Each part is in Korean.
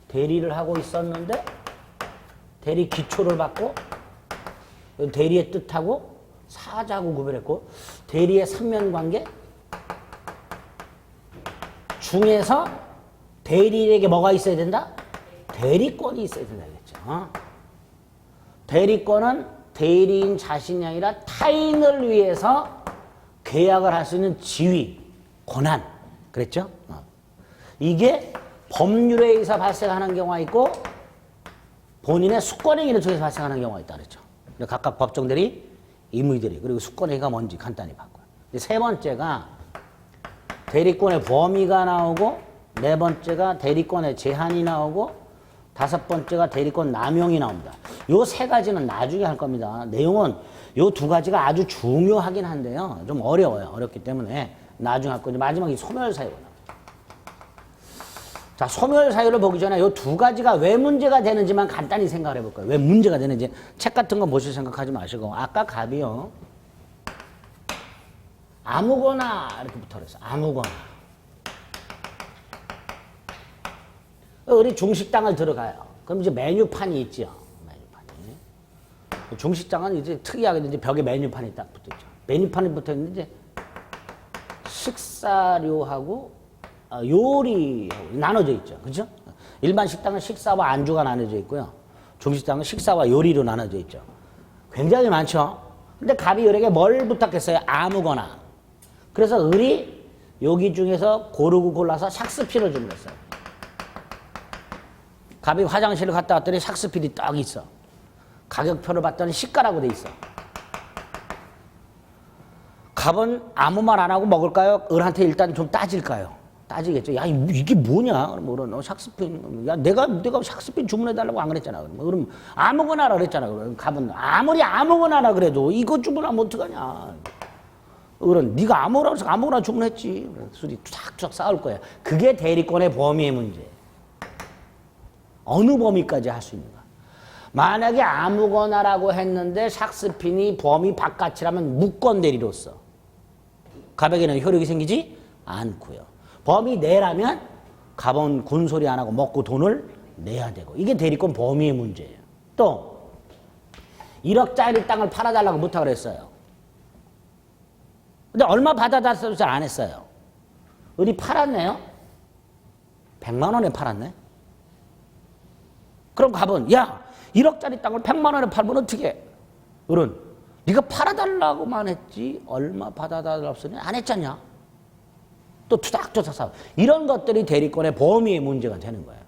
대리를 하고 있었는데 대리 기초를 받고 대리의 뜻하고 사자하고 구별했고 대리의 삼면관계 중에서 대리에게 뭐가 있어야 된다? 대리권이 있어야 된다겠죠. 대리권은 대리인 자신이 아니라 타인을 위해서 계약을 할 수 있는 지위, 권한 그랬죠? 이게 법률에 의해서 발생하는 경우가 있고 본인의 수권행위를 통해서 발생하는 경우가 있다 그랬죠. 각각 법정대리, 임의대리 그리고 수권행위가 뭔지 간단히 봤고요. 세 번째가 대리권의 범위가 나오고 네 번째가 대리권의 제한이 나오고 다섯 번째가 대리권 남용이 나옵니다. 요 세 가지는 나중에 할 겁니다. 내용은 요 두 가지가 아주 중요하긴 한데요. 좀 어려워요. 어렵기 때문에 나중에 할 거죠. 마지막이 소멸사유입니다. 자, 소멸사유를 보기 전에 요 두 가지가 왜 문제가 되는지만 간단히 생각을 해볼 거예요. 왜 문제가 되는지 책 같은 거 보실 생각하지 마시고 아까 갑이요. 아무거나 이렇게 붙어 그랬어. 아무거나. 우리 중식당을 들어가요. 그럼 이제 메뉴판이 있죠. 메뉴판이. 중식당은 이제 특이하게 이제 벽에 메뉴판이 딱 붙어 있죠. 메뉴판이 붙어 있는데 이제 식사료하고 요리하고 나눠져 있죠. 그죠? 일반 식당은 식사와 안주가 나눠져 있고요. 중식당은 식사와 요리로 나눠져 있죠. 굉장히 많죠. 근데 갑이 을에게 뭘 부탁했어요? 아무거나. 그래서 을이 여기 중에서 고르고 골라서 샥스필을 주문했어요. 갑이 화장실을 갔다 왔더니 샥스필이 딱 있어. 가격표를 봤더니 시가라고 돼 있어. 갑은 아무 말 안 하고 먹을까요? 을한테 일단 좀 따질까요? 따지겠죠. 야, 이게 뭐냐? 그러면 을은 샥스필, 야, 내가 샥스필 주문해달라고 안 그랬잖아. 그럼 아무거나 하라 그랬잖아. 갑은 아무리 아무거나 하라 그래도 이거 주문하면 어떡하냐. 을은 네가 아무거나 해서 아무거나 주문했지. 둘이 쫙쫙 싸울 거야. 그게 대리권의 범위의 문제. 어느 범위까지 할 수 있는가. 만약에 아무거나라고 했는데 샥스핀이 범위 바깥이라면 무권 대리로서 갑에게는 효력이 생기지 않고요. 범위 내라면 갑은 군소리 안 하고 먹고 돈을 내야 되고 이게 대리권 범위의 문제예요. 또 1억짜리 땅을 팔아달라고 부탁을 했어요. 근데 얼마 받아달라고 잘 안 했어요. 을이 팔았네요. 100만 원에 팔았네. 그럼 갑은 야 1억짜리 땅을 100만 원에 팔면 어떻게 해? 을은 네가 팔아달라고만 했지 얼마 받아달라고 했으니 안 했잖냐. 또 투닥투닥 싸워. 이런 것들이 대리권의 범위의 문제가 되는 거예요.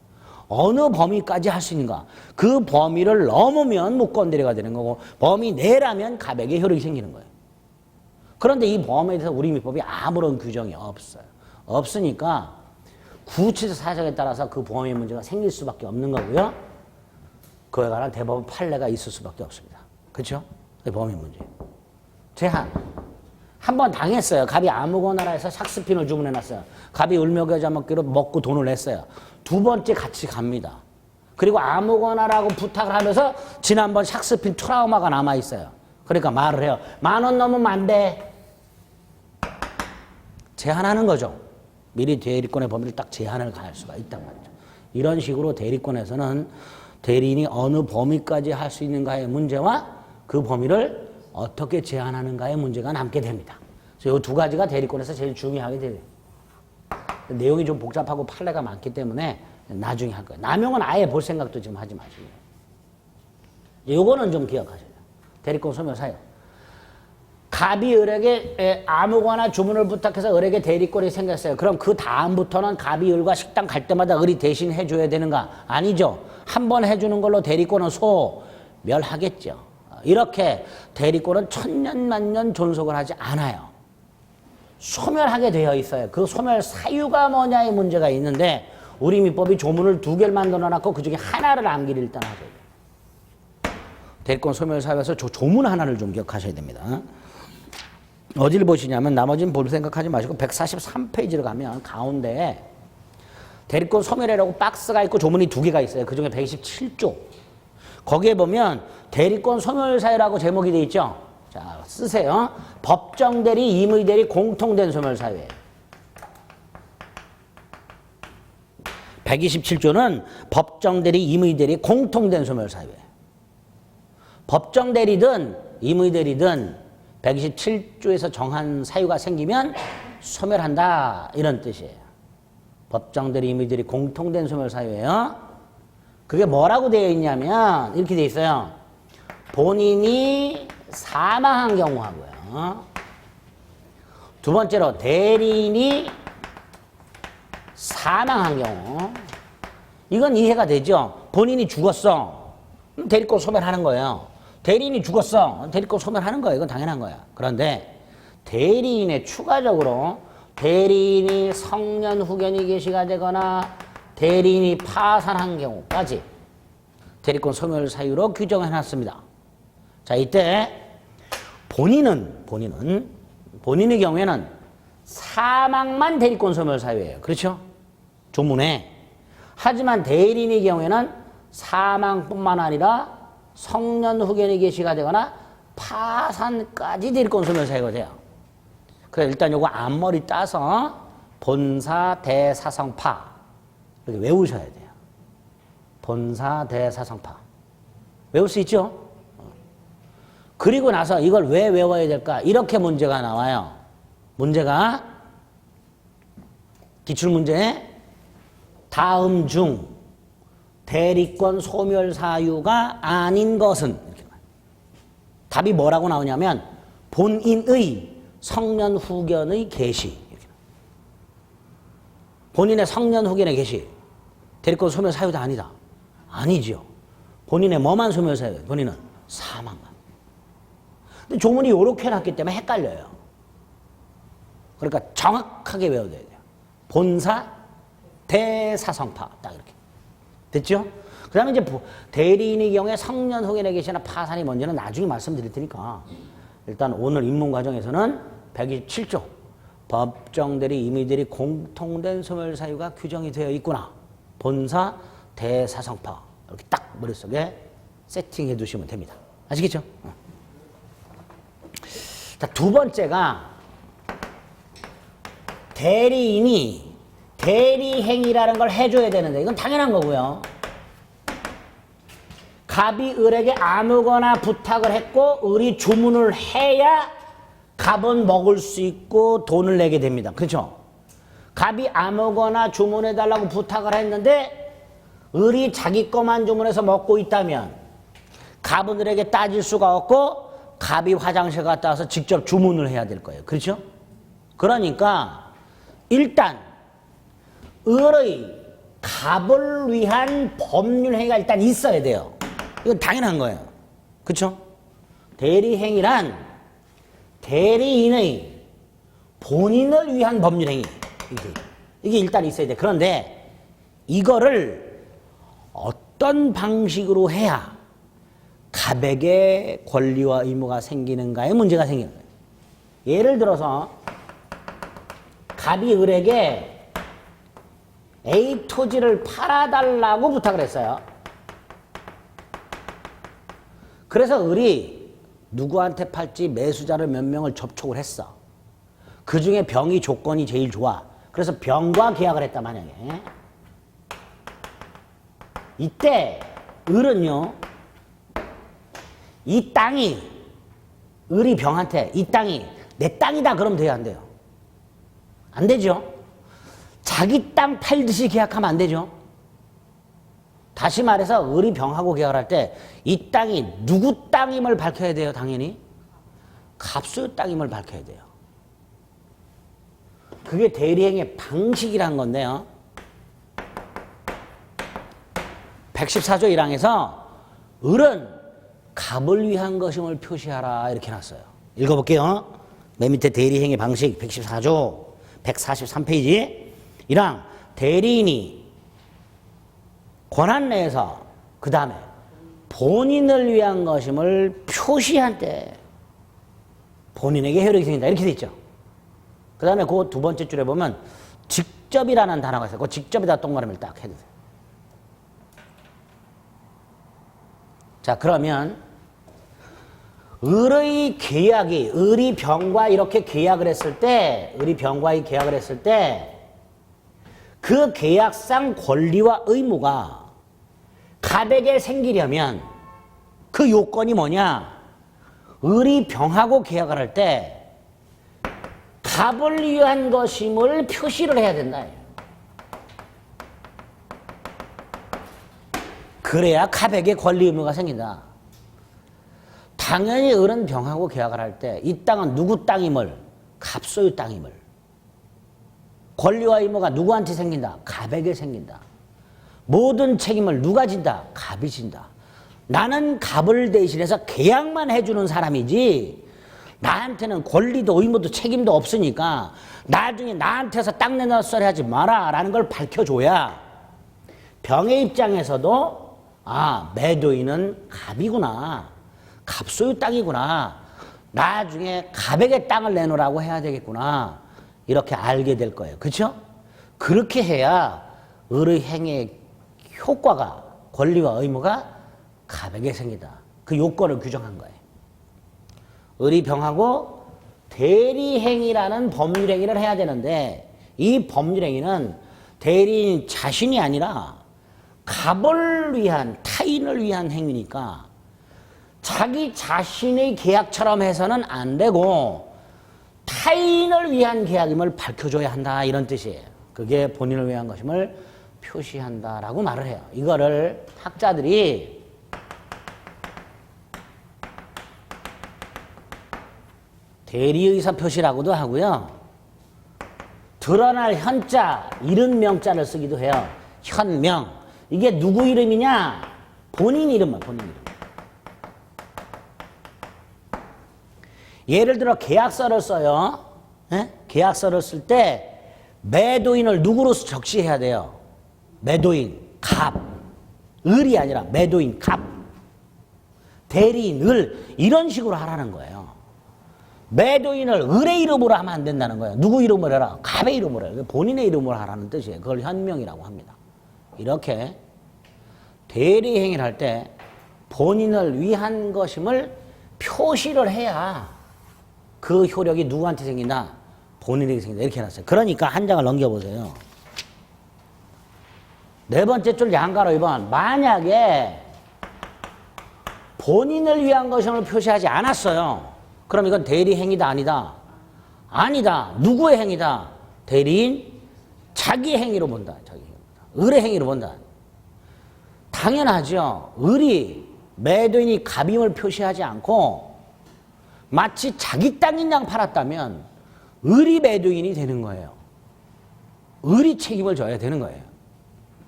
어느 범위까지 할 수 있는가. 그 범위를 넘으면 무권대리가 되는 거고 범위 내라면 갑에게 효력이 생기는 거예요. 그런데 이 범위에 대해서 우리 민법이 아무런 규정이 없어요. 없으니까 구체적 사정에 따라서 그 범위의 문제가 생길 수밖에 없는 거고요. 그에 관한 대법원 판례가 있을 수밖에 없습니다. 그렇죠? 범위 문제. 제한. 한 번 당했어요. 갑이 아무거나 해서 샥스핀을 주문해놨어요. 갑이 울며겨자 먹기로 먹고 돈을 냈어요. 두 번째 같이 갑니다. 그리고 아무거나라고 부탁을 하면서 지난번 샥스핀 트라우마가 남아있어요. 그러니까 말을 해요. 10,000원 넘으면 안 돼. 제한하는 거죠. 미리 대리권의 범위를 딱 제한을 가할 수가 있단 말이죠. 이런 식으로 대리권에서는 대리인이 어느 범위까지 할 수 있는가의 문제와 그 범위를 어떻게 제한하는가의 문제가 남게 됩니다. 그래서 이 두 가지가 대리권에서 제일 중요하게 돼요. 내용이 좀 복잡하고 판례가 많기 때문에 나중에 할 거예요. 남용은 아예 볼 생각도 지금 하지 마시고요. 요거는 좀 기억하셔야 돼요. 대리권 소멸사유. 갑이 을에게 아무거나 주문을 부탁해서 을에게 대리권이 생겼어요. 그럼 그 다음부터는 갑이 을과 식당 갈 때마다 을이 대신 해줘야 되는가? 아니죠. 한 번 해주는 걸로 대리권은 소멸하겠죠. 이렇게 대리권은 천년만년 존속을 하지 않아요. 소멸하게 되어 있어요. 그 소멸 사유가 뭐냐의 문제가 있는데 우리 민법이 조문을 2개를 만들어놨고 그중에 하나를 암기를 일단 하셔야 돼요. 대리권 소멸 사유에서 조문 하나를 좀 기억하셔야 됩니다. 어디를 보시냐면 나머지는 볼 생각하지 마시고 143페이지로 가면 가운데에 대리권 소멸이라고 박스가 있고 조문이 2개가 있어요. 그중에 127조. 거기에 보면 대리권 소멸사유라고 제목이 되어 있죠. 자, 쓰세요. 법정대리, 임의대리 공통된 소멸사유예요. 127조는 법정대리, 임의대리 공통된 소멸사유예요. 법정대리든 임의대리든 127조에서 정한 사유가 생기면 소멸한다 이런 뜻이에요. 법정대리, 임의대리 공통된 소멸사유예요. 그게 뭐라고 되어 있냐면 이렇게 되어 있어요. 본인이 사망한 경우하고요. 두 번째로 대리인이 사망한 경우. 이건 이해가 되죠? 본인이 죽었어. 대리권 소멸하는 거예요. 대리인이 죽었어. 대리권 소멸하는 거예요. 이건 당연한 거야. 그런데 대리인에 추가적으로 대리인이 성년 후견이 개시가 되거나 대리인이 파산한 경우까지 대리권 소멸 사유로 규정해 놨습니다. 자, 이때 본인의 경우에는 사망만 대리권 소멸 사유예요. 그렇죠? 조문에. 하지만 대리인의 경우에는 사망뿐만 아니라 성년 후견이 개시가 되거나 파산까지 대리권 소멸 사유가 돼요. 그래서 일단 요거 앞머리 따서 본사 대사성파 이렇게 외우셔야 돼요. 본사 대사성파 외울 수 있죠? 그리고 나서 이걸 왜 외워야 될까? 이렇게 문제가 나와요. 문제가 기출문제에 다음 중 대리권 소멸 사유가 아닌 것은 이렇게 나와요. 답이 뭐라고 나오냐면 본인의 성년 후견의 개시. 본인의 성년 후견의 개시. 대리권 소멸 사유도 아니다. 아니죠. 본인의 뭐만 소멸 사유예요? 본인은 사망만. 근데 조문이 이렇게 해놨기 때문에 헷갈려요. 그러니까 정확하게 외워야 돼요. 본사 대사성파. 딱 이렇게. 됐죠? 그 다음에 이제 대리인의 경우에 성년 후견의 개시나 파산이 뭔지는 나중에 말씀드릴 테니까 일단 오늘 입문 과정에서는 127조 법정대리, 임의대리 공통된 소멸 사유가 규정이 되어 있구나. 본사 대사성파 이렇게 딱 머릿속에 세팅해 두시면 됩니다. 아시겠죠? 자, 두 번째가 대리인이 대리행위라는 걸 해줘야 되는데 이건 당연한 거고요. 갑이 을에게 아무거나 부탁을 했고 을이 주문을 해야 갑은 먹을 수 있고 돈을 내게 됩니다. 그렇죠? 갑이 아무거나 주문해달라고 부탁을 했는데 을이 자기 것만 주문해서 먹고 있다면 갑은 을에게 따질 수가 없고 갑이 화장실 갔다 와서 직접 주문을 해야 될 거예요. 그렇죠? 그러니까 일단 을의 갑을 위한 법률 행위가 일단 있어야 돼요. 이건 당연한 거예요. 그렇죠? 대리행위란 대리인의 본인을 위한 법률 행위. 이게 일단 있어야 돼. 그런데 이거를 어떤 방식으로 해야 갑에게 권리와 의무가 생기는가에 문제가 생기는 거예요. 예를 들어서 갑이 을에게 A 토지를 팔아달라고 부탁을 했어요. 그래서 을이 누구한테 팔지 매수자를 몇 명을 접촉을 했어. 그 중에 병이 조건이 제일 좋아. 그래서 병과 계약을 했다 만약에. 이때 을은요. 이 땅이 을이 병한테 이 땅이 내 땅이다 그러면 돼요 안 돼요? 안 되죠. 자기 땅 팔듯이 계약하면 안 되죠. 다시 말해서 을이 병하고 계약을 할 때 이 땅이 누구 땅임을 밝혀야 돼요. 당연히 갑수의 땅임을 밝혀야 돼요. 그게 대리행위의 방식이란 건데요. 114조 1항에서 을은 갑을 위한 것임을 표시하라 이렇게 해놨어요. 읽어볼게요. 맨 밑에 대리행위 방식 114조 143페이지 1항 대리인이 권한 내에서 그 다음에 본인을 위한 것임을 표시한 때 본인에게 효력이 생긴다 이렇게 돼 있죠. 그 다음에 그 두 번째 줄에 보면 직접이라는 단어가 있어요. 그 직접에다 동그라미를 딱 해주세요. 자, 그러면 을의 계약이 을이 병과 이렇게 계약을 했을 때 을이 병과의 계약을 했을 때 그 계약상 권리와 의무가 갑에게 생기려면 그 요건이 뭐냐? 을이 병하고 계약을 할 때 갑을 위한 것임을 표시를 해야 된다. 그래야 갑에게 권리 의무가 생긴다. 당연히 을은 병하고 계약을 할 때 이 땅은 누구 땅임을, 갑 소유 땅임을, 권리와 의무가 누구한테 생긴다? 갑에게 생긴다. 모든 책임을 누가 진다? 갑이 진다. 나는 갑을 대신해서 계약만 해주는 사람이지 나한테는 권리도 의무도 책임도 없으니까 나중에 나한테서 땅 내놔 소리 하지 마라 라는 걸 밝혀줘야 병의 입장에서도 아, 매도인은 갑이구나, 갑 소유 땅이구나, 나중에 갑에게 땅을 내놓으라고 해야 되겠구나, 이렇게 알게 될 거예요. 그렇죠? 그렇게 해야 을의 행위의 효과가, 권리와 의무가 갑에게 생기다. 그 요건을 규정한 거예요. 을이 병하고 대리행위라는 법률행위를 해야 되는데 이 법률행위는 대리인 자신이 아니라 갑을 위한, 타인을 위한 행위니까 자기 자신의 계약처럼 해서는 안 되고 타인을 위한 계약임을 밝혀줘야 한다, 이런 뜻이에요. 그게 본인을 위한 것임을 표시한다라고 말을 해요. 이거를 학자들이 대리의사 표시라고도 하고요. 드러날 현자, 이른 명자를 쓰기도 해요. 현명. 이게 누구 이름이냐? 본인 이름만, 본인 이름. 예를 들어 계약서를 써요. 에? 계약서를 쓸 때 매도인을 누구로 적시해야 돼요? 매도인, 갑. 을이 아니라 매도인, 갑. 대리인, 을. 이런 식으로 하라는 거예요. 매도인을 을의 이름으로 하면 안 된다는 거예요. 누구 이름으로 해라? 갑의 이름으로 해라. 본인의 이름으로 하라는 뜻이에요. 그걸 현명이라고 합니다. 이렇게 대리행위를 할 때 본인을 위한 것임을 표시를 해야 그 효력이 누구한테 생긴다? 본인에게 생긴다. 이렇게 해놨어요. 그러니까 한 장을 넘겨보세요. 네 번째 줄 양가로 2번. 만약에 본인을 위한 것임을 표시하지 않았어요. 그럼 이건 대리행위다, 아니다? 아니다. 누구의 행위다? 대리인 자기 행위로 본다. 자기 행위다. 을의 행위로 본다. 당연하죠. 을이 매도인이 갑임을 표시하지 않고 마치 자기 땅인 양 팔았다면 을이 매도인이 되는 거예요. 을이 책임을 져야 되는 거예요.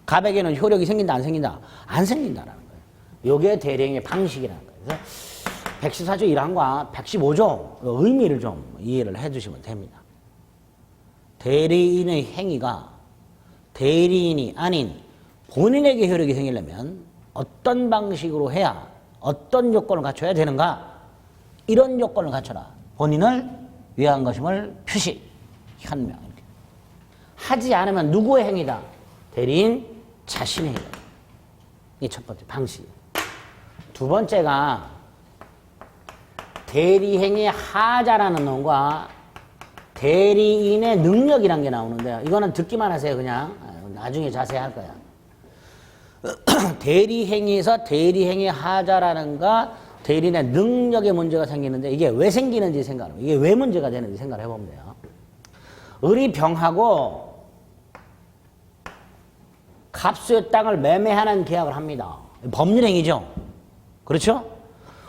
갑에게는 효력이 생긴다, 안 생긴다? 안 생긴다라는 거예요. 이게 대리행위의 방식이라는 거예요. 그래서 114조 1항과 115조 의미를 좀 이해를 해 주시면 됩니다. 대리인의 행위가 대리인이 아닌 본인에게 효력이 생기려면 어떤 방식으로 해야, 어떤 요건을 갖춰야 되는가? 이런 요건을 갖춰라. 본인을 위한 것임을 표시, 현명. 하지 않으면 누구의 행위다? 대리인 자신의 행위다. 이게 첫 번째 방식. 두 번째가 대리행위 하자라는 놈과 대리인의 능력이라는 게 나오는데요. 이거는 듣기만 하세요. 그냥 나중에 자세히 할 거야. 대리행위에서 대리행위 하자라는 거, 대리인의 능력에 문제가 생기는데 이게 왜 생기는지 생각을, 이게 왜 문제가 되는지 생각을 해보면 돼요. 을이 병하고 갑수의 땅을 매매하는 계약을 합니다. 법률행위죠. 그렇죠?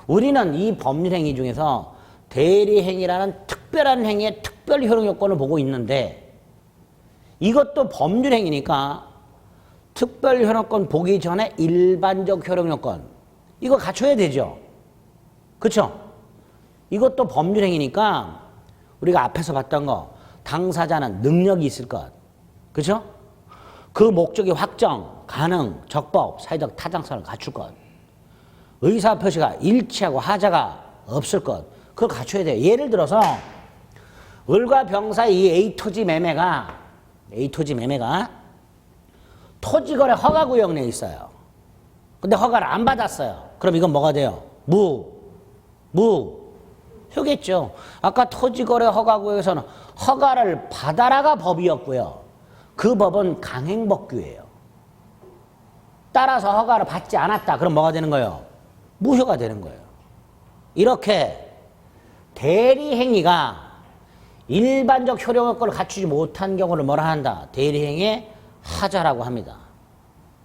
우리는 이 법률행위 중에서 대리행위라는 특별한 행위의 특별 효력 요건을 보고 있는데 이것도 법률행위니까 특별 효력권 보기 전에 일반적 효력 요건 이거 갖춰야 되죠. 그렇죠? 이것도 법률행위니까 우리가 앞에서 봤던 거 당사자는 능력이 있을 것. 그렇죠? 그 목적의 확정, 가능, 적법, 사회적 타당성을 갖출 것. 의사표시가 일치하고 하자가 없을 것. 그걸 갖춰야 돼요. 예를 들어서 을과 병사의 이 A토지 매매가 토지거래 허가구역 내에 있어요. 근데 허가를 안 받았어요. 그럼 이건 뭐가 돼요? 효겠죠. 아까 토지거래 허가구역에서는 허가를 받아라가 법이었고요. 그 법은 강행법규예요. 따라서 허가를 받지 않았다. 그럼 뭐가 되는 거예요? 무효가 되는 거예요. 이렇게 대리행위가 일반적 효력 요건을 갖추지 못한 경우를 뭐라 한다? 대리행위의 하자라고 합니다.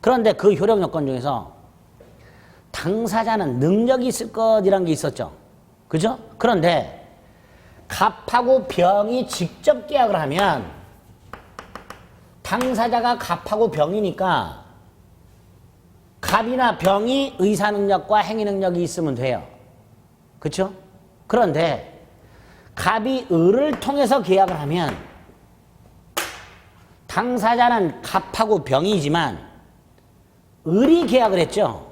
그런데 그 효력 요건 중에서 당사자는 능력이 있을 것이라는 게 있었죠. 그죠? 그런데 갑하고 병이 직접 계약을 하면 당사자가 갑하고 병이니까 갑이나 병이 의사능력과 행위능력이 있으면 돼요. 그렇죠? 그런데 갑이 을을 통해서 계약을 하면 당사자는 갑하고 병이지만 을이 계약을 했죠.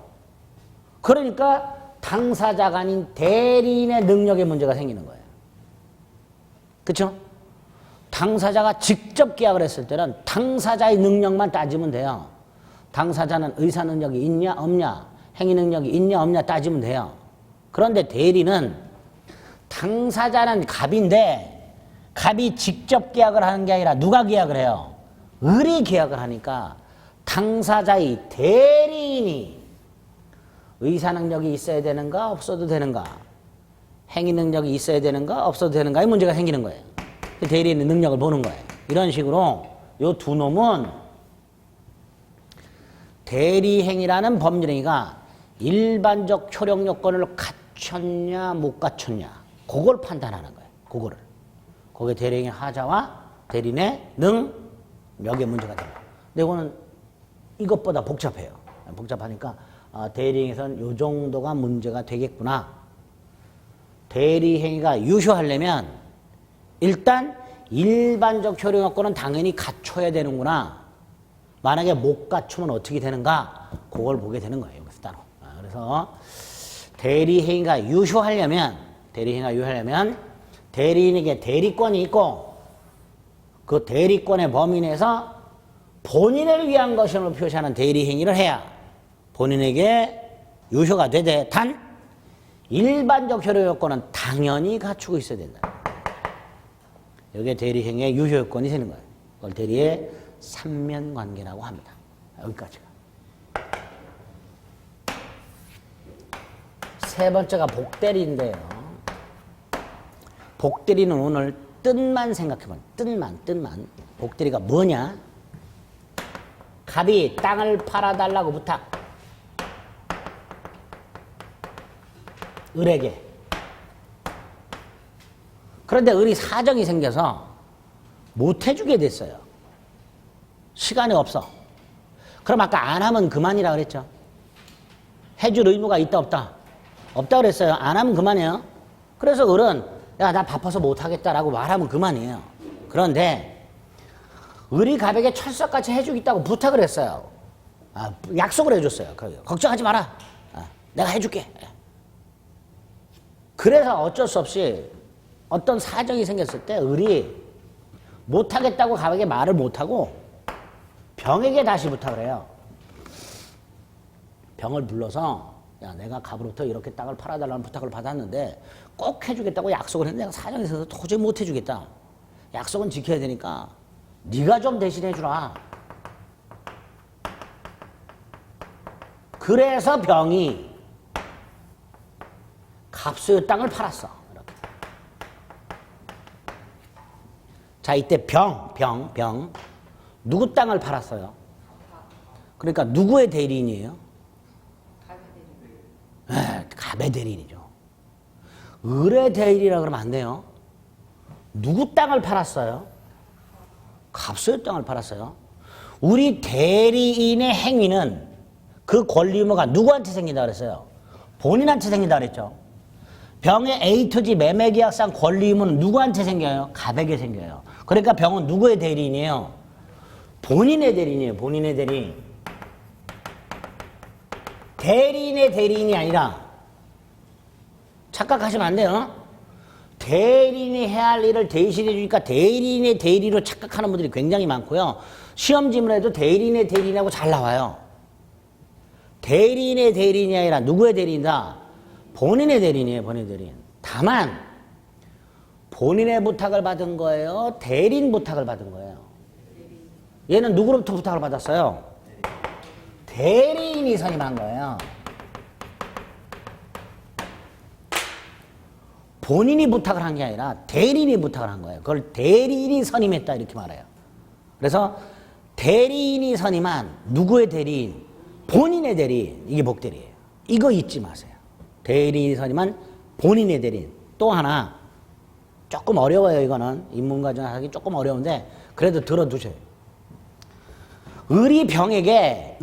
그러니까 당사자가 아닌 대리인의 능력에 문제가 생기는 거예요. 그렇죠? 당사자가 직접 계약을 했을 때는 당사자의 능력만 따지면 돼요. 당사자는 의사능력이 있냐 없냐, 행위능력이 있냐 없냐 따지면 돼요. 그런데 대리는 당사자는 갑인데 갑이 직접 계약을 하는 게 아니라 누가 계약을 해요? 을이 계약을 하니까 당사자의 대리인이 의사능력이 있어야 되는가 없어도 되는가, 행위능력이 있어야 되는가 없어도 되는가의 문제가 생기는 거예요. 대리인의 능력을 보는 거예요. 이런 식으로 이 두 놈은 대리행위라는 법률행위가 일반적 효력 요건을 갖췄냐 못 갖췄냐 그걸 판단하는 거예요. 그거를. 그게 대리행위 하자와 대리인의 능력의 문제가 됩니다. 근데 이거는 이것보다 복잡해요. 복잡하니까 대리행위에서는 이 정도가 문제가 되겠구나. 대리행위가 유효하려면 일단 일반적 효력 요건은 당연히 갖춰야 되는구나. 만약에 못 갖추면 어떻게 되는가? 그걸 보게 되는 거예요. 여기서 따로. 그래서 대리행위가 유효하려면 대리인에게 대리권이 있고 그 대리권의 범위 내에서 본인을 위한 것임을 표시하는 대리행위를 해야 본인에게 유효가 되되 단 일반적 효력 요건은 당연히 갖추고 있어야 된다. 여기에 대리행위의 유효 요건이 되는 거예요. 그걸 대리의 삼면관계라고 합니다. 여기까지가. 세 번째가 복대리인데요. 복대리는 오늘 뜻만 생각해봐요. 뜻만. 복대리가 뭐냐? 갑이 땅을 팔아달라고 부탁. 을에게. 그런데 을이 사정이 생겨서 못 해주게 됐어요. 시간이 없어. 그럼 아까 안 하면 그만이라 그랬죠. 해줄 의무가 있다 없다? 없다 그랬어요. 안 하면 그만이에요. 그래서 을은 야, 나 바빠서 못 하겠다라고 말하면 그만이에요. 그런데 을이 갑에게 철석같이 해주겠다고 부탁을 했어요. 약속을 해줬어요. 걱정하지 마라. 내가 해줄게. 그래서 어쩔 수 없이 어떤 사정이 생겼을 때 을이 못하겠다고 갑에게 말을 못하고 병에게 다시 부탁을 해요. 병을 불러서 야, 내가 갑으로부터 이렇게 땅을 팔아달라는 부탁을 받았는데 꼭 해주겠다고 약속을 했는데 내가 사정이 있어서 도저히 못 해주겠다. 약속은 지켜야 되니까 네가 좀 대신해 주라. 그래서 병이 갑수의 땅을 팔았어. 이렇게. 자, 이때 병. 누구 땅을 팔았어요? 그러니까 누구의 대리인이에요? 갑의 대리인이죠. 을의 대리인이라 그러면 안 돼요. 누구 땅을 팔았어요? 갑수의 땅을 팔았어요. 우리 대리인의 행위는 그 권리 의무가 누구한테 생긴다 그랬어요? 본인한테 생긴다 그랬죠. 병의 A to G 매매계약상 권리 의무는 누구한테 생겨요? 갑에게 생겨요. 그러니까 병은 누구의 대리인이에요? 본인의 대리인이에요. 본인의 대리인. 대리인의 대리인이 아니라 착각하시면 안 돼요. 대리인이 해야 할 일을 대신해 주니까 대리인의 대리로 착각하는 분들이 굉장히 많고요. 시험 지문에도 대리인의 대리인하고 잘 나와요. 대리인의 대리인이 아니라 누구의 대리인이다? 본인의 대리인이에요. 본인의 대리인. 다만 본인의 부탁을 받은 거예요? 대리인 부탁을 받은 거예요? 얘는 누구로부터 부탁을 받았어요? 대리인이 선임한 거예요. 본인이 부탁을 한 게 아니라 대리인이 부탁을 한 거예요. 그걸 대리인이 선임했다 이렇게 말해요. 그래서 대리인이 선임한 누구의 대리인? 본인의 대리인. 이게 목대리예요. 이거 잊지 마세요. 대리인이 선임한 본인의 대리인. 또 하나 조금 어려워요. 이거는 인문과정 하기 조금 어려운데 그래도 들어두셔요. 의리병에게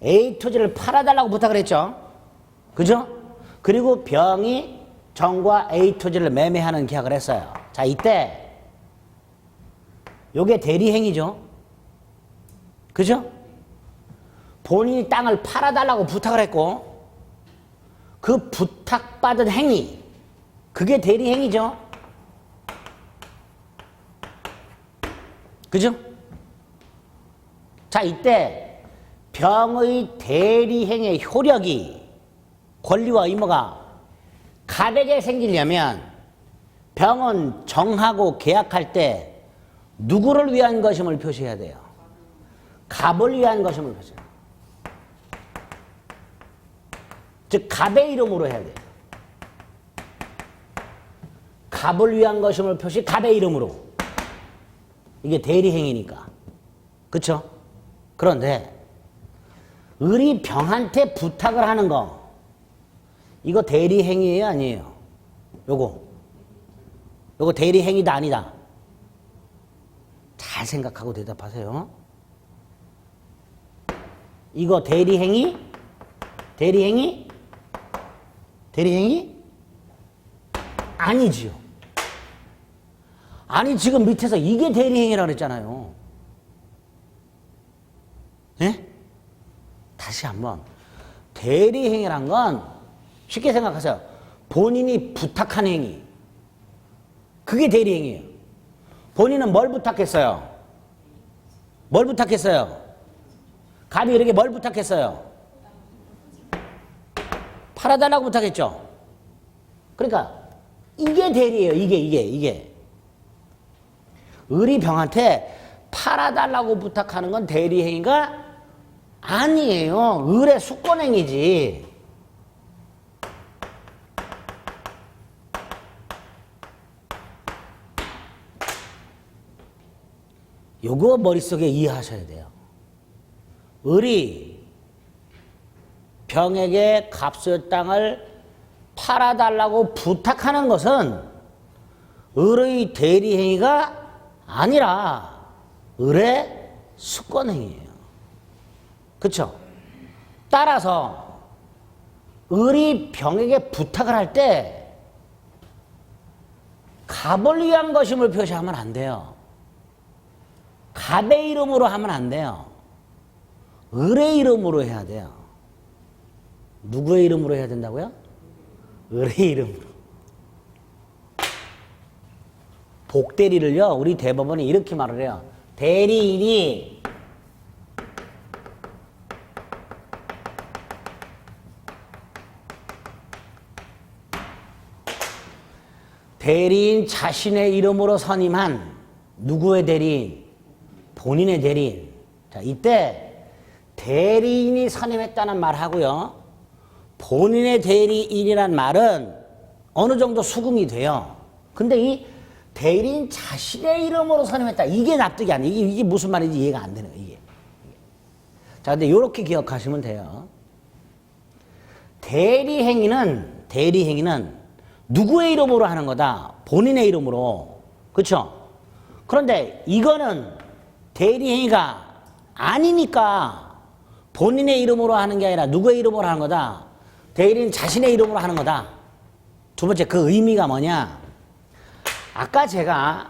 A 토지를 팔아달라고 부탁을 했죠. 그죠? 그리고 병이 정과 A 토지를 매매하는 계약을 했어요. 자, 이때 요게 대리행위죠. 그죠? 본인이 땅을 팔아달라고 부탁을 했고 그 부탁받은 행위 그게 대리행위죠. 그죠? 자, 이때 병의 대리행위의 효력이 권리와 의무가 가백에 생기려면 병은 정하고 계약할 때 누구를 위한 것임을 표시해야 돼요? 갑을 위한 것임을 표시해야 돼요. 즉 갑의 이름으로 해야 돼요. 갑을 위한 것임을 표시 갑의 이름으로. 이게 대리행위니까. 그쵸? 그런데 의리병한테 부탁을 하는 거 이거 대리행위예요? 아니에요? 요거 대리행위다 아니다? 잘 생각하고 대답하세요. 이거 대리행위? 대리행위? 대리행위? 아니지요. 아니 지금 밑에서 이게 대리행위라고 그랬잖아요. 예? 다시 한번 대리행위란 건 쉽게 생각하세요. 본인이 부탁한 행위 그게 대리행위예요. 본인은 뭘 부탁했어요? 뭘 부탁했어요? 갑이 이렇게 뭘 부탁했어요? 팔아달라고 부탁했죠. 그러니까 이게 대리예요. 이게 의리병한테 팔아달라고 부탁하는 건 대리행위가 아니에요. 의뢰 수권행위지. 요거 머릿속에 이해하셔야 돼요. 의리 병에게 갑수의 땅을 팔아달라고 부탁하는 것은 의뢰의 대리행위가 아니라 의뢰 수권행위예요. 그렇죠? 따라서 의리병에게 부탁을 할 때 갑을 위한 것임을 표시하면 안 돼요. 갑의 이름으로 하면 안 돼요. 을의 이름으로 해야 돼요. 누구의 이름으로 해야 된다고요? 을의 이름으로. 복대리를요, 우리 대법원이 이렇게 말을 해요. 대리인이 대리인 자신의 이름으로 선임한 누구의 대리인? 본인의 대리인. 자, 이때 대리인이 선임했다는 말하고요. 본인의 대리인이란 말은 어느 정도 수긍이 돼요. 근데 이 대리인 자신의 이름으로 선임했다. 이게 납득이 안 돼. 이게 무슨 말인지 이해가 안 되는 거예요. 이게. 자, 근데 이렇게 기억하시면 돼요. 대리행위는 누구의 이름으로 하는 거다? 본인의 이름으로. 그렇죠? 그런데 이거는 대리행위가 아니니까 본인의 이름으로 하는 게 아니라 누구의 이름으로 하는 거다? 대리인 자신의 이름으로 하는 거다. 두 번째, 그 의미가 뭐냐? 아까 제가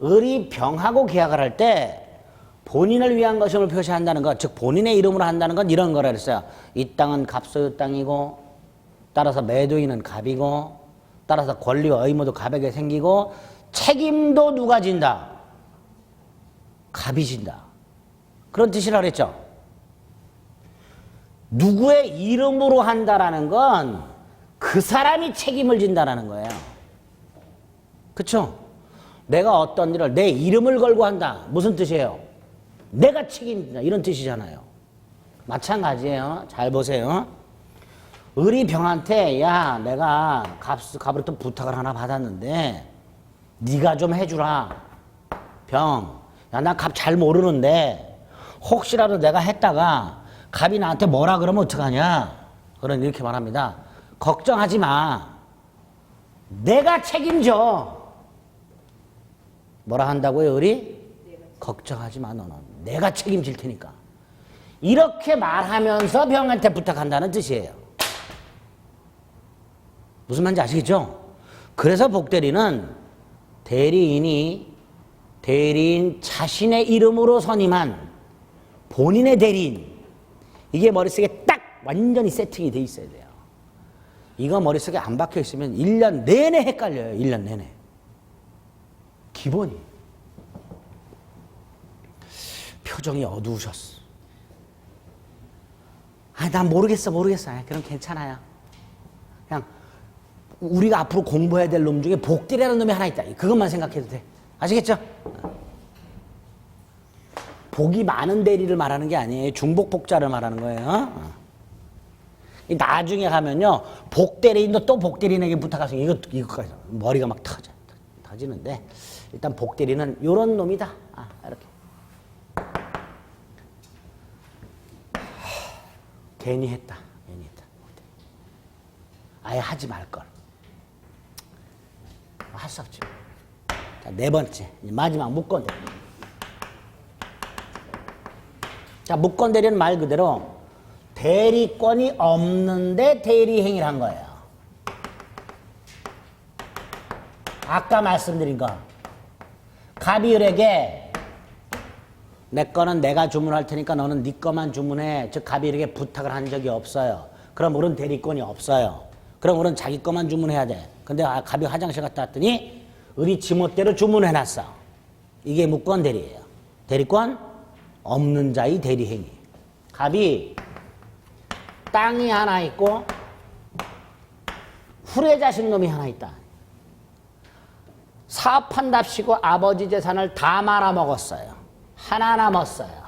의리병하고 계약을 할 때 본인을 위한 것임을 표시한다는 것, 즉 본인의 이름으로 한다는 건 이런 거라 그랬어요. 이 땅은 갑소유 땅이고 따라서 매도인은 갑이고 따라서 권리와 의무도 갑에게 생기고 책임도 누가 진다? 갑이 진다. 그런 뜻이라 그랬죠. 누구의 이름으로 한다라는 건 그 사람이 책임을 진다라는 거예요. 그렇죠? 내가 어떤 일을 내 이름을 걸고 한다. 무슨 뜻이에요? 내가 책임진다. 이런 뜻이잖아요. 마찬가지예요. 잘 보세요. 의리병한테 야 내가 갑으로부터 부탁을 하나 받았는데 네가 좀 해주라. 병. 야 나 갑 잘 모르는데 혹시라도 내가 했다가 갑이 나한테 뭐라 그러면 어떡하냐. 그런 이렇게 말합니다. 걱정하지 마. 내가 책임져. 뭐라 한다고요, 의리? 걱정하지 마, 너는. 내가 책임질 테니까. 이렇게 말하면서 병한테 부탁한다는 뜻이에요. 무슨 말인지 아시겠죠? 그래서 복대리는 대리인 자신의 이름으로 선임한 본인의 대리인. 이게 머릿속에 딱 완전히 세팅이 돼 있어야 돼요. 이거 머릿속에 안 박혀 있으면 1년 내내 헷갈려요. 1년 내내. 기본이. 표정이 어두우셨어. 난 모르겠어. 그럼 괜찮아요. 그냥 우리가 앞으로 공부해야 될 놈 중에 복대리라는 놈이 하나 있다. 그것만 생각해도 돼. 아시겠죠? 복이 많은 대리를 말하는 게 아니에요. 중복복자를 말하는 거예요. 나중에 가면요. 복대리인도 또 복대리인에게 부탁해서 이거까지 머리가 막 터지는데 일단 복대리는 요런 놈이다. 이렇게. 괜히 했다. 아예 하지 말걸. 할 수 없지. 자, 네 번째. 마지막 묵건대리. 자, 묵건대리는 말 그대로 대리권이 없는데 대리행위를 한 거예요. 아까 말씀드린 거. 갑이을에게 내 거는 내가 주문할 테니까 너는 네 거만 주문해. 즉 갑이을에게 부탁을 한 적이 없어요. 그럼 우리는 대리권이 없어요. 그럼 우리는 자기 거만 주문해야 돼. 근데 갑이 화장실 갔다 왔더니 을이 지멋대로 주문해놨어. 이게 묵건대리예요. 대리권 없는 자의 대리행위. 갑이 땅이 하나 있고 후레자식 놈이 하나 있다. 사업한답시고 아버지 재산을 다 말아먹었어요. 하나 남았어요.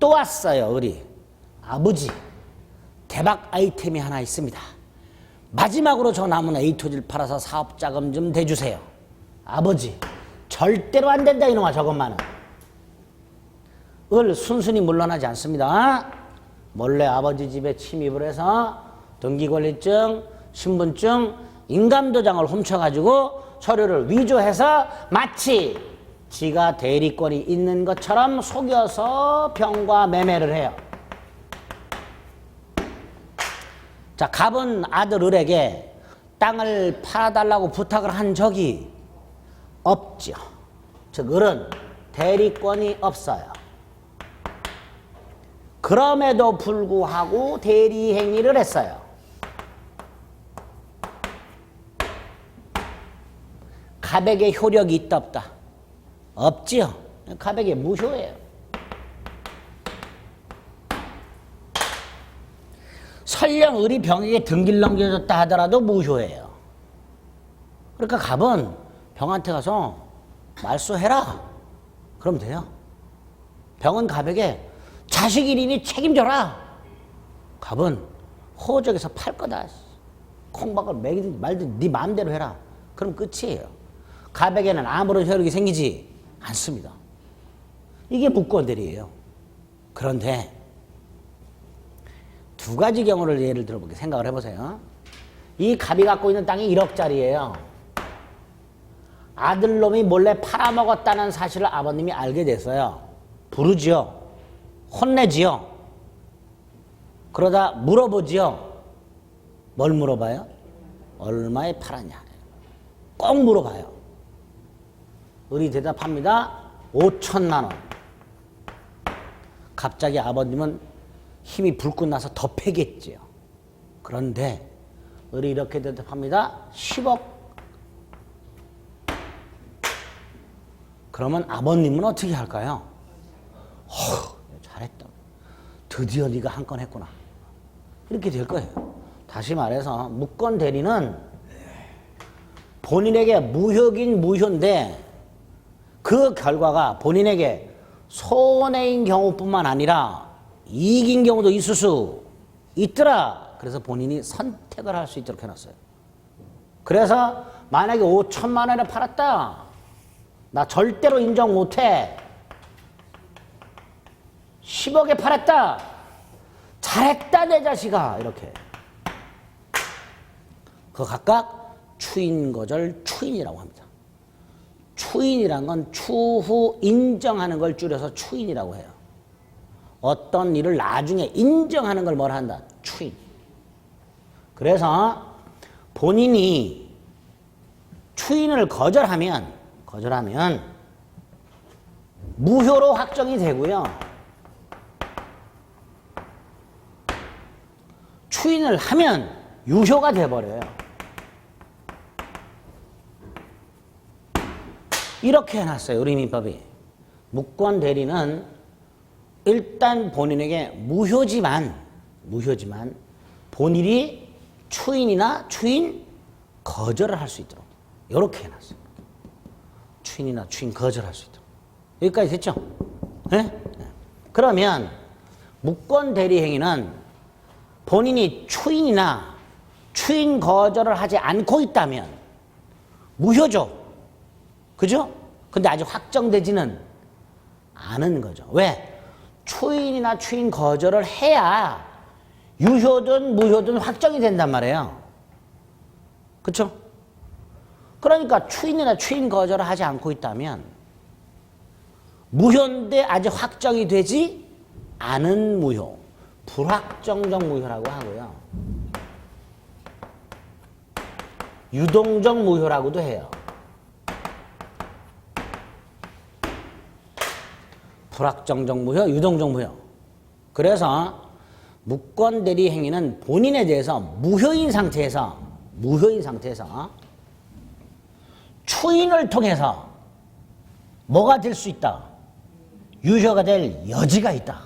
또 왔어요. 을이. 아버지 대박 아이템이 하나 있습니다. 마지막으로 저 남은 A토지를 팔아서 사업자금 좀 대주세요. 아버지 절대로 안 된다 이놈아. 저것만은. 을 순순히 물러나지 않습니다. 몰래 아버지 집에 침입을 해서 등기권리증, 신분증, 인감도장을 훔쳐가지고 서류를 위조해서 마치 지가 대리권이 있는 것처럼 속여서 병과 매매를 해요. 자, 갑은 아들 을에게 땅을 팔아달라고 부탁을 한 적이 없죠. 즉 을은 대리권이 없어요. 그럼에도 불구하고 대리행위를 했어요. 갑에게 효력이 있다 없다? 없지요. 갑에게 무효예요. 설령 을이 병에게 등기를 넘겨줬다 하더라도 무효예요. 그러니까 갑은 병한테 가서 말소해라. 그러면 돼요. 병은 갑에게 자식 1인이 책임져라. 갑은 호적에서 팔 거다. 콩박을 먹이든 말든 네 마음대로 해라. 그럼 끝이에요. 갑에게는 아무런 효력이 생기지 않습니다. 이게 묵건대리예요. 그런데 두 가지 경우를 예를 들어보게 생각을 해보세요. 이 갑이 갖고 있는 땅이 1억짜리예요. 아들놈이 몰래 팔아먹었다는 사실을 아버님이 알게 됐어요. 부르지요. 혼내지요. 그러다 물어보지요. 뭘 물어봐요? 얼마에 팔았냐. 꼭 물어봐요. 을이 대답합니다. 5천만 원. 갑자기 아버님은 힘이 불끈 나서 더 패겠지요. 그런데 을이 이렇게 대답합니다. 10억. 그러면 아버님은 어떻게 할까요? 잘했다. 드디어 네가 한 건 했구나. 이렇게 될 거예요. 다시 말해서 묵건 대리는 본인에게 무효긴 무효인데 그 결과가 본인에게 손해인 경우뿐만 아니라 이익인 경우도 있을 수 있더라. 그래서 본인이 선택을 할 수 있도록 해놨어요. 그래서 만약에 5천만 원에 팔았다. 나 절대로 인정 못해. 10억에 팔았다. 잘했다 내 자식아. 이렇게. 그 각각 추인, 거절, 추인이라고 합니다. 추인이란 건 추후 인정하는 걸 줄여서 추인이라고 해요. 어떤 일을 나중에 인정하는 걸 뭐라 한다? 추인. 그래서 본인이 추인을 거절하면 무효로 확정이 되고요. 추인을 하면 유효가 돼버려요. 이렇게 해놨어요. 우리 민법이. 무권 대리는 일단 본인에게 무효지만 본인이 추인이나 추인 거절을 할 수 있도록 이렇게 해놨어요. 추인이나 추인 거절할 수 있도록. 여기까지 됐죠? 네? 네. 그러면 무권 대리 행위는 본인이 추인이나 추인 거절을 하지 않고 있다면 무효죠. 그죠? 근데 아직 확정되지는 않은 거죠. 왜? 추인이나 추인 거절을 해야 유효든 무효든 확정이 된단 말이에요. 그쵸? 그러니까 추인이나 추인 거절을 하지 않고 있다면 무효인데 아직 확정이 되지 않은 무효, 불확정적 무효라고 하고요. 유동적 무효라고도 해요. 불확정적 무효, 유동적 무효. 그래서 무권 대리 행위는 본인에 대해서 무효인 상태에서 추인을 통해서 뭐가 될 수 있다? 유효가 될 여지가 있다.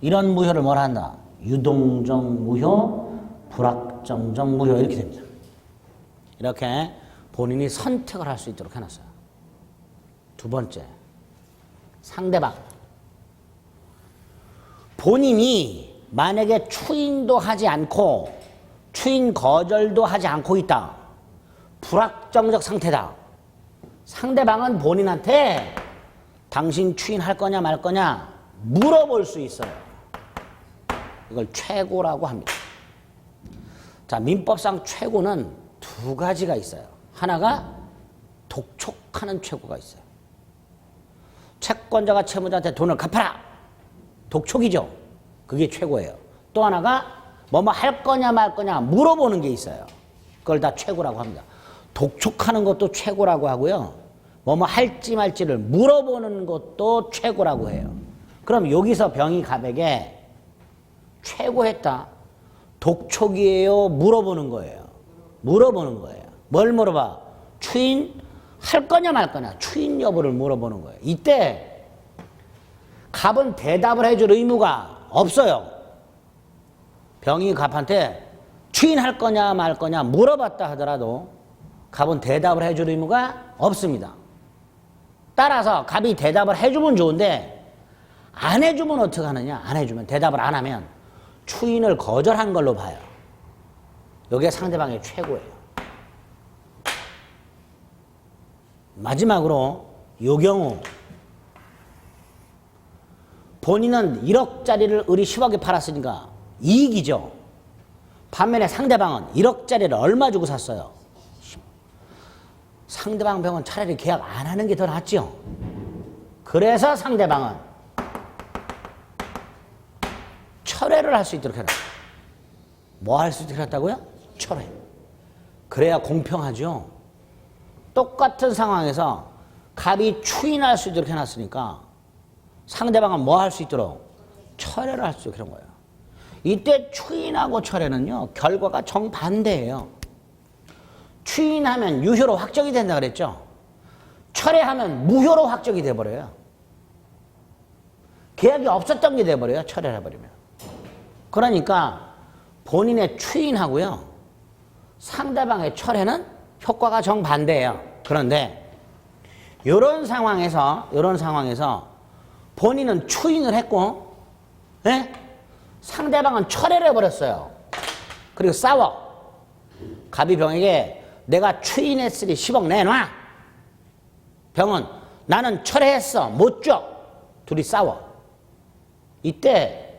이런 무효를 뭐라 한다? 유동적 무효, 불확정적 무효 이렇게 됩니다. 이렇게 본인이 선택을 할 수 있도록 해놨어요. 두 번째, 상대방. 본인이 만약에 추인도 하지 않고 추인 거절도 하지 않고 있다. 불확정적 상태다. 상대방은 본인한테 당신 추인할 거냐 말 거냐 물어볼 수 있어요. 이걸 최고라고 합니다. 자, 민법상 최고는 두 가지가 있어요. 하나가 독촉하는 최고가 있어요. 채권자가 채무자한테 돈을 갚아라. 독촉이죠. 그게 최고예요. 또 하나가 뭐뭐 할 거냐 말 거냐 물어보는 게 있어요. 그걸 다 최고라고 합니다. 독촉하는 것도 최고라고 하고요. 뭐뭐 할지 말지를 물어보는 것도 최고라고 해요. 그럼 여기서 병이 최고했다. 독촉이에요? 물어보는 거예요? 물어보는 거예요. 뭘 물어봐? 추인 할 거냐 말 거냐 추인 여부를 물어보는 거예요. 이때 갑은 대답을 해줄 의무가 없어요. 병이 갑한테 추인할 거냐 말 거냐 물어봤다 하더라도 갑은 대답을 해줄 의무가 없습니다. 따라서 갑이 대답을 해주면 좋은데 안 해주면 어떻게 하느냐? 안 해주면 대답을 안 하면 추인을 거절한 걸로 봐요. 이게 상대방의 최고예요. 마지막으로 이 경우 본인은 1억짜리를 을이 10억에 팔았으니까 이익이죠. 반면에 상대방은 1억짜리를 얼마 주고 샀어요? 상대방 병은 차라리 계약 안 하는 게 더 낫죠. 그래서 상대방은 철회를 할 수 있도록 해라. 뭐 할 수 있도록 했다고요? 철회. 그래야 공평하죠. 똑같은 상황에서 갑이 추인할 수 있도록 해놨으니까 상대방은 뭐 할 수 있도록? 철회를 할 수 있도록 그런 거예요. 이때 추인하고 철회는요, 결과가 정반대예요. 추인하면 유효로 확정이 된다 그랬죠? 철회하면 무효로 확정이 돼버려요. 계약이 없었던 게 돼버려요. 철회를 해버리면. 그러니까 본인의 추인하고요, 상대방의 철회는 효과가 정반대예요. 그런데 이런 상황에서 본인은 추인을 했고, 예? 상대방은 철회를 해버렸어요. 그리고 싸워. 갑이 병에게 내가 추인했으니 10억 내놔. 병은 나는 철회했어. 못 줘. 둘이 싸워. 이때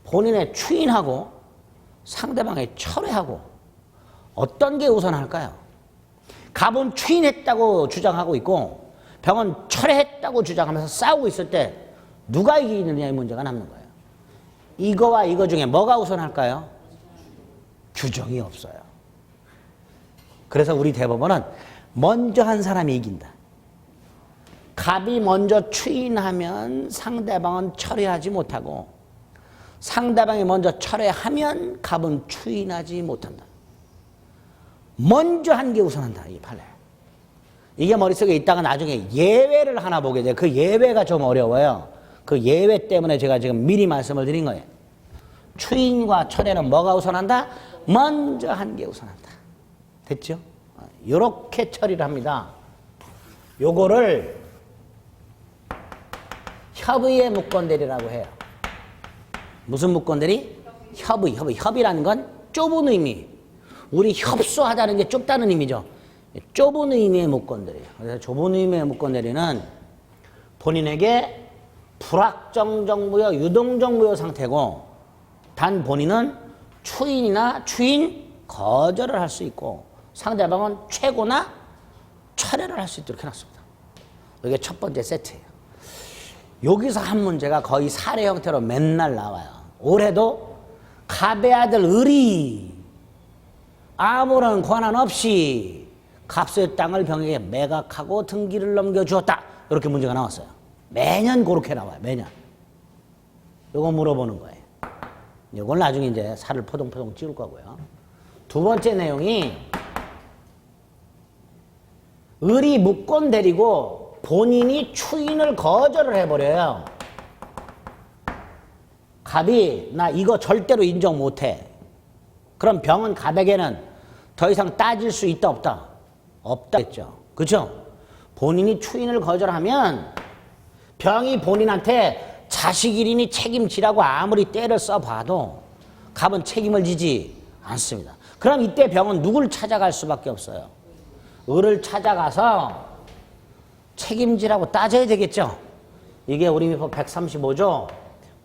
본인의 추인하고 상대방의 철회하고 어떤 게 우선할까요? 갑은 추인했다고 주장하고 있고 병은 철회했다고 주장하면서 싸우고 있을 때 누가 이기느냐의 문제가 남는 거예요. 이거와 이거 중에 뭐가 우선할까요? 규정이 없어요. 그래서 우리 대법원은 먼저 한 사람이 이긴다. 갑이 먼저 추인하면 상대방은 철회하지 못하고 상대방이 먼저 철회하면 갑은 추인하지 못한다. 먼저 한 게 우선한다. 이 판례. 이게 머릿속에 있다가 나중에 예외를 하나 보게 돼요. 그 예외가 좀 어려워요. 그 예외 때문에 제가 지금 미리 말씀을 드린 거예요. 추인과 철회는 뭐가 우선한다? 먼저 한 게 우선한다. 됐죠? 이렇게 처리를 합니다. 요거를 협의의 무권대리라고 해요. 무슨 무권대리? 협의라는 건 좁은 의미. 우리 협소하다는 게 좁다는 의미죠. 좁은 의미의 무권대리예요. 그래서 좁은 의미의 무권대리는 본인에게 불확정정부여 유동정부여 상태고 단 본인은 추인이나 추인 거절을 할 수 있고 상대방은 최고나 철회를 할 수 있도록 해놨습니다. 이게 첫 번째 세트예요. 여기서 한 문제가 거의 사례 형태로 맨날 나와요. 올해도 갑의 아들 을이 아무런 권한 없이 갑수의 땅을 병에게 매각하고 등기를 넘겨주었다. 이렇게 문제가 나왔어요. 매년 그렇게 나와요. 매년. 이거 물어보는 거예요. 이걸 나중에 이제 살을 포동포동 찌울 거고요. 두 번째 내용이 을이 무권 데리고 본인이 추인을 거절을 해버려요. 갑이 나 이거 절대로 인정 못해. 그럼 병은 갑에게는 더 이상 따질 수 있다 없다? 없다 했죠. 그렇죠? 본인이 추인을 거절하면 병이 본인한테 자식 일이니 책임지라고 아무리 때를 써봐도 갑은 책임을 지지 않습니다. 그럼 이때 병은 누굴 찾아갈 수밖에 없어요? 을을 찾아가서 책임지라고 따져야 되겠죠. 이게 우리 민법 135조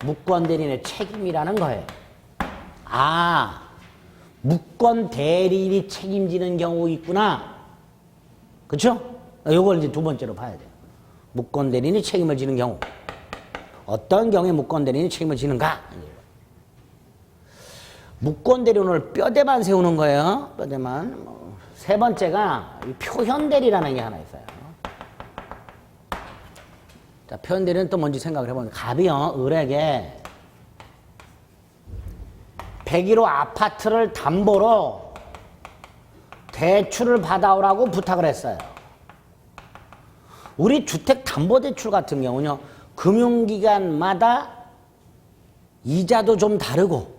무권대리인의 책임이라는 거예요. 아, 무권대리인이 책임지는 경우 있구나. 그렇죠? 이걸 이제 두 번째로 봐야 돼요. 무권대리인이 책임을 지는 경우. 어떤 경우에 무권대리인이 책임을 지는가? 무권대리인을 뼈대만 세우는 거예요. 뼈대만. 세 번째가 표현대리라는 게 하나 있어요. 자, 표현대리는 또 뭔지 생각을 해보면 갑이요, 을에게 101호 아파트를 담보로 대출을 받아오라고 부탁을 했어요. 우리 주택담보대출 같은 경우는요, 금융기관마다 이자도 좀 다르고,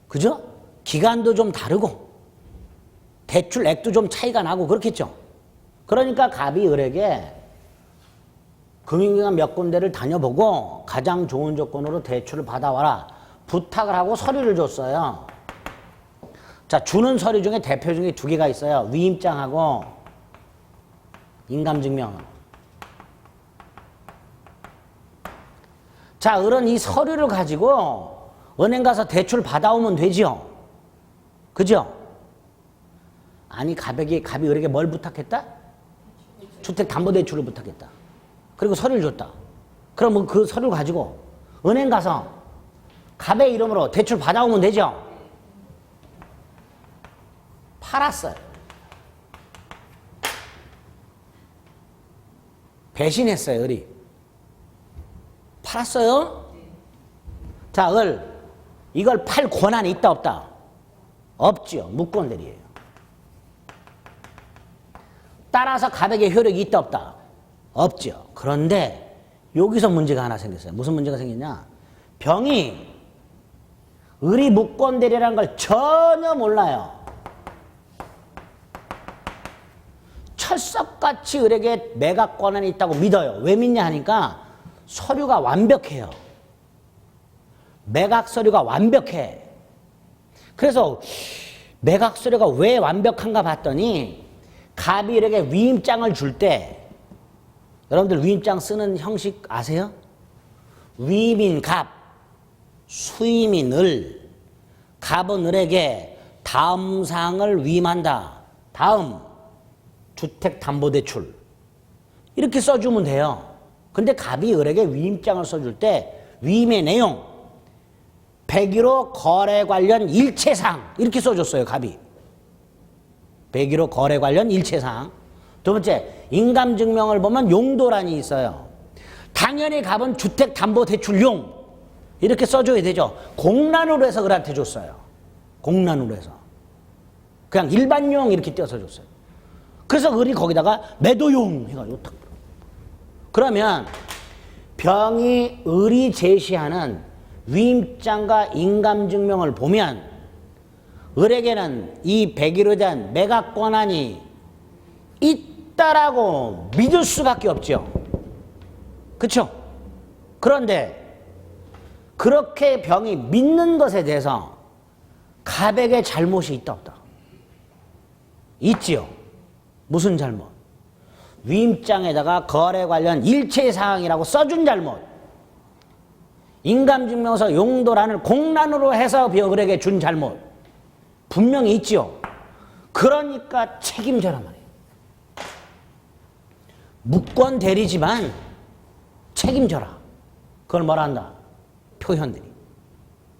그죠? 기간도 좀 다르고, 대출액도 좀 차이가 나고 그렇겠죠? 그러니까 갑이 을에게 금융기관 몇 군데를 다녀보고 가장 좋은 조건으로 대출을 받아와라 부탁을 하고 서류를 줬어요. 자, 주는 서류 중에 대표 중에 두 개가 있어요. 위임장하고 인감증명. 자, 을은 이 서류를 가지고 은행 가서 대출 받아오면 되죠. 그죠? 아니, 갑이 을에게 뭘 부탁했다? 주택담보대출을 부탁했다. 그리고 서류를 줬다. 그럼 그 서류를 가지고 은행 가서 갑의 이름으로 대출 받아오면 되죠? 팔았어요. 배신했어요, 을이. 팔았어요? 자, 을. 이걸 팔 권한이 있다, 없다? 없죠. 무권대리예요. 따라서 갑에게 효력이 있다, 없다? 없죠. 그런데 여기서 문제가 하나 생겼어요. 무슨 문제가 생겼냐? 병이 을이 무권대리라는 걸 전혀 몰라요. 철석같이 을에게 매각 권한이 있다고 믿어요. 왜 믿냐 하니까 서류가 완벽해요. 매각 서류가 완벽해. 그래서 매각 서류가 왜 완벽한가 봤더니 갑이 을에게 위임장을 줄 때, 여러분들 위임장 쓰는 형식 아세요? 위임인 갑, 수임인 을, 갑은 을에게 다음 사항을 위임한다. 다음 주택담보대출 이렇게 써주면 돼요. 근데 갑이 을에게 위임장을 써줄 때 위임의 내용 101호 거래 관련 일체사항 이렇게 써줬어요. 갑이 101호 거래 관련 일체사항. 두 번째, 인감증명을 보면 용도란이 있어요. 당연히 갑은 주택담보대출용 이렇게 써줘야 되죠. 공란으로 해서 을한테 줬어요. 공란으로 해서 그냥 일반용 이렇게 띄어서 줬어요. 그래서 을이 거기다가 매도용 해가지고 탁. 그러면 병이 을이 제시하는 위임장과 인감증명을 보면 을에게는 이 101호에 대한 매각 권한이 있다라고 믿을 수밖에 없죠. 그렇죠? 그런데 그렇게 병이 믿는 것에 대해서 갑에게 잘못이 있다 없다? 있지요. 무슨 잘못? 위임장에다가 거래 관련 일체사항이라고 써준 잘못. 인감증명서 용도란을 공란으로 해서 을에게 준 잘못. 분명히 있지요. 그러니까 책임져라 말이에요. 무권 대리지만 책임져라. 그걸 뭐라 한다? 표현대리.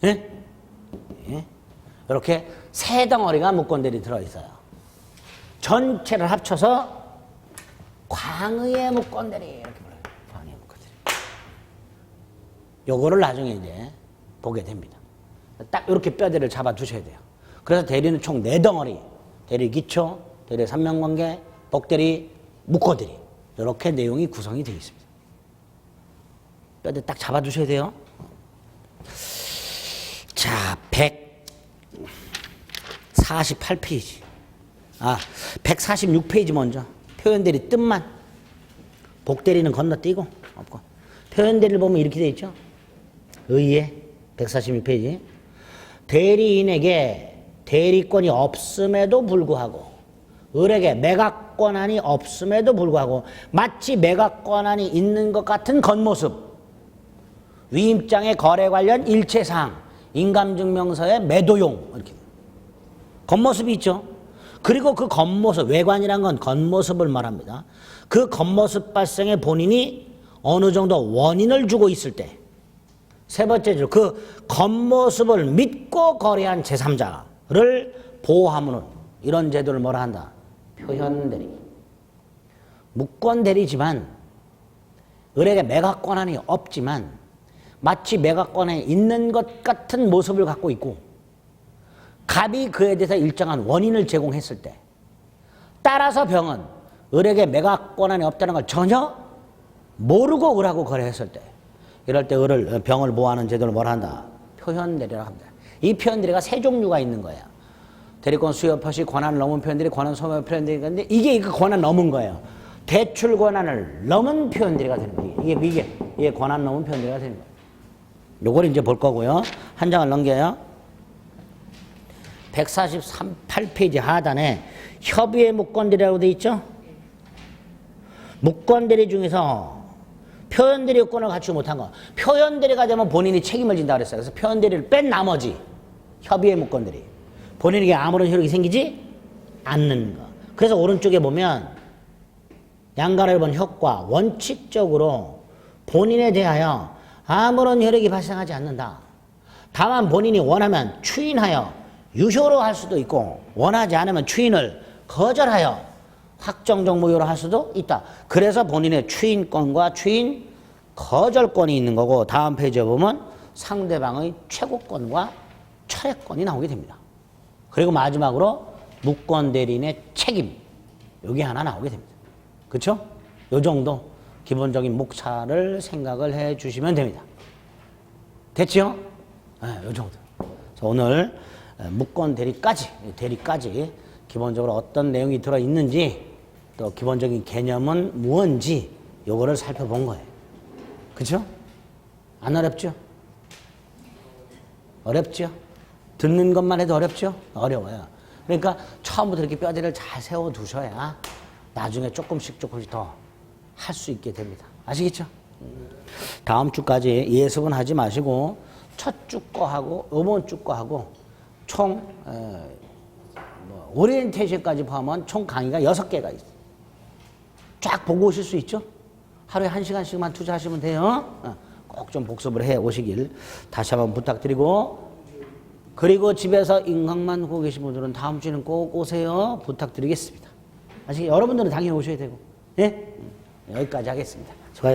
예? 예? 이렇게 세 덩어리가 무권대리 들어있어요. 전체를 합쳐서 광의의 무권대리 이렇게 불러요. 광의의 무권대리. 요거를 나중에 이제 보게 됩니다. 딱 이렇게 뼈대를 잡아 두셔야 돼요. 그래서 대리는 총 4덩어리. 대리 기초, 대리 삼명관계, 복대리, 무권대리. 이렇게 내용이 구성이 되어 있습니다. 뼈대 딱 잡아 두셔야 돼요. 자, 148페이지. 146페이지 먼저. 표현대리 뜻만. 복대리는 건너뛰고 없고. 표현대리를 보면 이렇게 되어 있죠. 의의 146페이지. 대리인에게 대리권이 없음에도 불구하고 을에게 매각 권한이 없음에도 불구하고 마치 매각 권한이 있는 것 같은 겉모습. 위임장의 거래 관련 일체사항. 인감증명서의 매도용. 이렇게. 겉모습이 있죠. 그리고 그 겉모습, 외관이란 건 겉모습을 말합니다. 그 겉모습 발생에 본인이 어느 정도 원인을 주고 있을 때, 세 번째로 그 겉모습을 믿고 거래한 제3자를 보호하는 이런 제도를 뭐라 한다? 표현대리. 무권대리지만 을에게 매각 권한이 없지만 마치 매각 권한이 있는 것 같은 모습을 갖고 있고 갑이 그에 대해서 일정한 원인을 제공했을 때 따라서 병은 을에게 매각 권한이 없다는 걸 전혀 모르고 을하고 거래했을 때 이럴 때 병을 보호하는 제도를 뭐라 한다? 표현대리라고 합니다. 이 표현대리가 세 종류가 있는 거예요. 대리권 수여 표시 권한을 넘은 표현대리, 권한 소멸 표현대리가 있는데 이게 그 권한 넘은 거예요. 대출 권한을 넘은 표현대리가 되는 거예요. 이게 권한 넘은 표현대리가 되는 거예요. 요걸 이제 볼 거고요. 한 장을 넘겨요. 148페이지 하단에 협의의 무권대리라고 되어 있죠? 무권대리 중에서 표현대리 요건을 갖추지 못한 거. 표현대리가 되면 본인이 책임을 진다 그랬어요. 그래서 표현대리를 뺀 나머지 협의의 무권대리. 본인에게 아무런 효력이 생기지 않는 거. 그래서 오른쪽에 보면 양가를 본 효과. 원칙적으로 본인에 대하여 아무런 효력이 발생하지 않는다. 다만 본인이 원하면 추인하여 유효로 할 수도 있고 원하지 않으면 추인을 거절하여 확정적 무효로 할 수도 있다. 그래서 본인의 추인권과 추인 거절권이 있는 거고 다음 페이지에 보면 상대방의 최고권과 철회권이 나오게 됩니다. 그리고 마지막으로 무권대리인의 책임 여기 하나 나오게 됩니다. 그렇죠? 요 정도 기본적인 목차를 생각을 해 주시면 됩니다. 됐죠? 네, 요 정도. 그래서 오늘 무권대리까지 기본적으로 어떤 내용이 들어있는지 또 기본적인 개념은 무언지 요거를 살펴본 거예요. 그죠? 안 어렵죠? 어렵죠? 듣는 것만 해도 어렵죠? 어려워요. 그러니까 처음부터 이렇게 뼈대를 잘 세워두셔야 나중에 조금씩 더 할 수 있게 됩니다. 아시겠죠? 다음 주까지 예습은 하지 마시고 첫 주 거 하고 이번 주 거 하고 총 오리엔테이션까지 포함한 총 강의가 6개가 있어요. 쫙 보고 오실 수 있죠? 하루에 1시간씩만 투자하시면 돼요. 꼭 좀 복습을 해 오시길 다시 한번 부탁드리고, 그리고 집에서 인강만 보고 계신 분들은 다음 주에는 꼭 오세요. 부탁드리겠습니다. 아시겠죠? 여러분들은 당연히 오셔야 되고. 예? 여기까지 하겠습니다. 수고하셨습니다.